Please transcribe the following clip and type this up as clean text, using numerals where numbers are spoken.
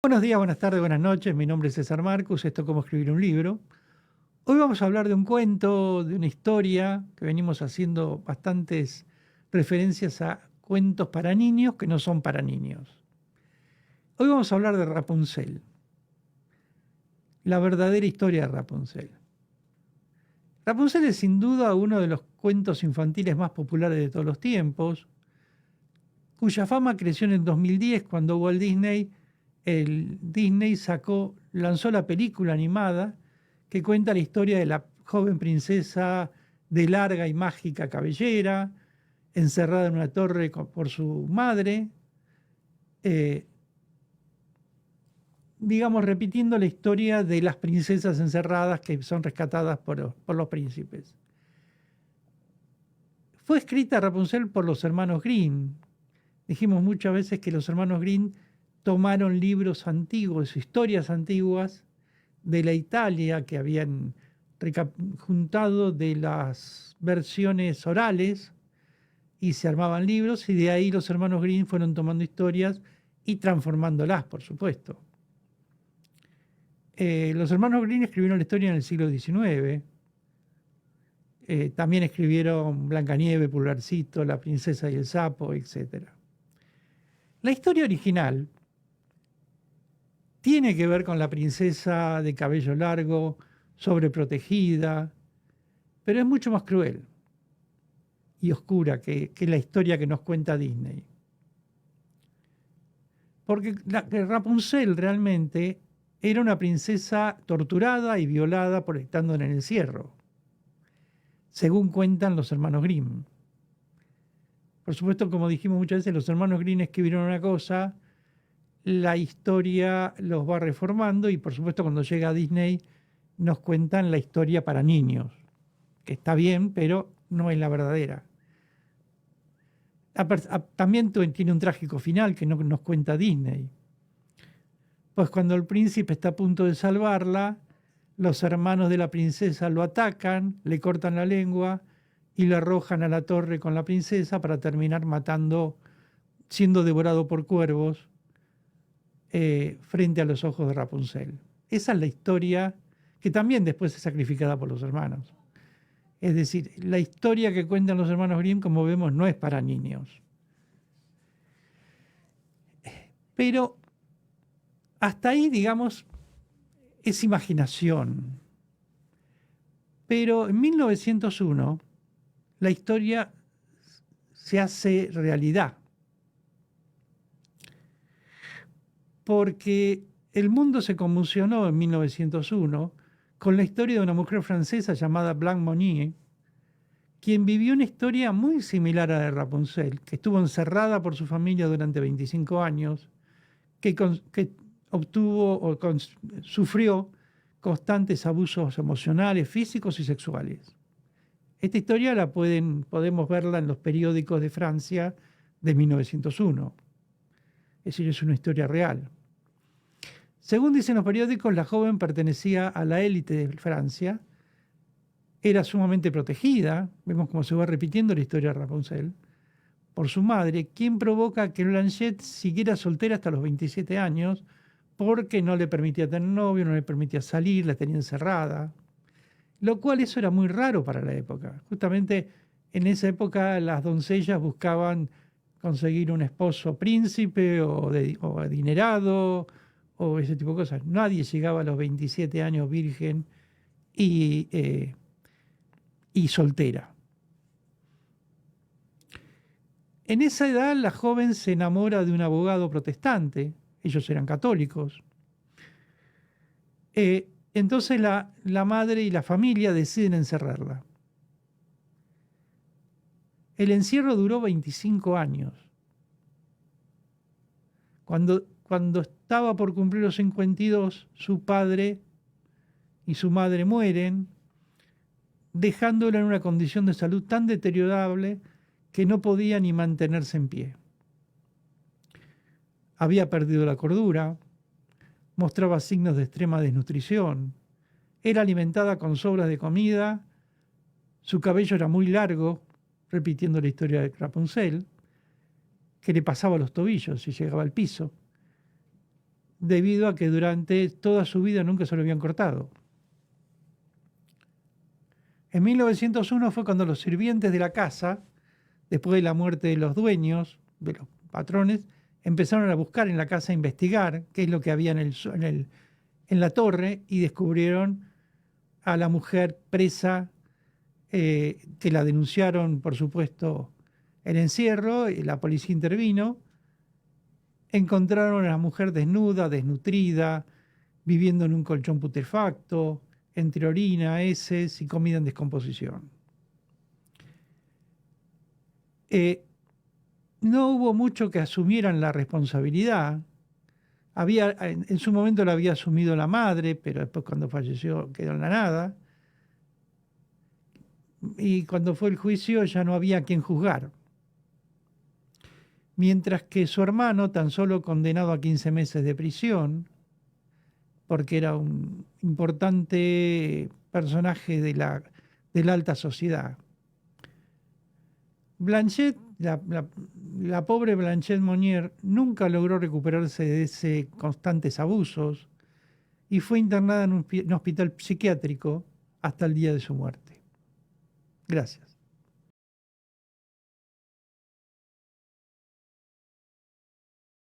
Buenos días, buenas tardes, buenas noches. Mi nombre es César Marcus. Esto es Cómo escribir un libro. Hoy vamos a hablar de un cuento, de una historia que venimos haciendo bastantes referencias a cuentos para niños que no son para niños. Hoy vamos a hablar de Rapunzel, la verdadera historia de Rapunzel. Rapunzel es sin duda uno de los cuentos infantiles más populares de todos los tiempos, cuya fama creció en el 2010 cuando Walt Disney lanzó la película animada que cuenta la historia de la joven princesa de larga y mágica cabellera, encerrada en una torre por su madre, digamos, repitiendo la historia de las princesas encerradas que son rescatadas por los príncipes. Fue escrita Rapunzel por los hermanos Grimm. Dijimos muchas veces que los hermanos Grimm tomaron libros antiguos, historias antiguas de la Italia que habían juntado de las versiones orales y se armaban libros, y de ahí los hermanos Grimm fueron tomando historias y transformándolas, por supuesto. Los hermanos Grimm escribieron la historia en el siglo XIX. También escribieron Blancanieves, Pulgarcito, La princesa y el sapo, etc. La historia original tiene que ver con la princesa de cabello largo, sobreprotegida, pero es mucho más cruel y oscura que la historia que nos cuenta Disney. Porque Rapunzel realmente era una princesa torturada y violada por estando en el encierro, según cuentan los hermanos Grimm. Por supuesto, como dijimos muchas veces, los hermanos Grimm escribieron una cosa, la historia los va reformando y por supuesto cuando llega a Disney nos cuentan la historia para niños, que está bien, pero no es la verdadera. También tiene un trágico final que no nos cuenta Disney. Pues cuando el príncipe está a punto de salvarla, los hermanos de la princesa lo atacan, le cortan la lengua y lo arrojan a la torre con la princesa para terminar siendo devorado por cuervos frente a los ojos de Rapunzel. Esa es la historia que también después es sacrificada por los hermanos. Es decir, la historia que cuentan los hermanos Grimm, como vemos, no es para niños. Pero hasta ahí, digamos, es imaginación. Pero en 1901 la historia se hace realidad. Porque el mundo se conmocionó en 1901 con la historia de una mujer francesa llamada Blanche Monnier, quien vivió una historia muy similar a la de Rapunzel, que estuvo encerrada por su familia durante 25 años, que sufrió constantes abusos emocionales, físicos y sexuales. Esta historia podemos verla en los periódicos de Francia de 1901. Es decir, es una historia real. Según dicen los periódicos, la joven pertenecía a la élite de Francia, era sumamente protegida, vemos cómo se va repitiendo la historia de Rapunzel, por su madre, quien provoca que Blanchette siguiera soltera hasta los 27 años, porque no le permitía tener novio, no le permitía salir, la tenía encerrada, lo cual eso era muy raro para la época. Justamente en esa época las doncellas buscaban conseguir un esposo príncipe o adinerado o ese tipo de cosas. Nadie llegaba a los 27 años virgen y soltera. En esa edad la joven se enamora de un abogado protestante, ellos eran católicos. Entonces la madre y la familia deciden encerrarla. El encierro duró 25 años. Cuando estaba por cumplir los 52, su padre y su madre mueren, dejándola en una condición de salud tan deteriorable que no podía ni mantenerse en pie. Había perdido la cordura, mostraba signos de extrema desnutrición, era alimentada con sobras de comida, su cabello era muy largo, repitiendo la historia de Rapunzel, que le pasaba los tobillos y llegaba al piso. debido a que durante toda su vida nunca se lo habían cortado. En 1901 fue cuando los sirvientes de la casa, después de la muerte de los dueños, de los patrones, empezaron a buscar en la casa, a investigar qué es lo que había en la torre, y descubrieron a la mujer presa, que la denunciaron, por supuesto, en encierro, y la policía intervino. Encontraron a la mujer desnuda, desnutrida, viviendo en un colchón putrefacto, entre orina, heces y comida en descomposición. No hubo mucho que asumieran la responsabilidad. En su momento la había asumido la madre, pero después, cuando falleció, quedó en la nada. Y cuando fue el juicio ya no había a quien juzgar. Mientras que su hermano, tan solo condenado a 15 meses de prisión, porque era un importante personaje de la alta sociedad. Blanchette, la pobre Blanchette Monnier, nunca logró recuperarse de esos constantes abusos y fue internada en un hospital psiquiátrico hasta el día de su muerte. Gracias.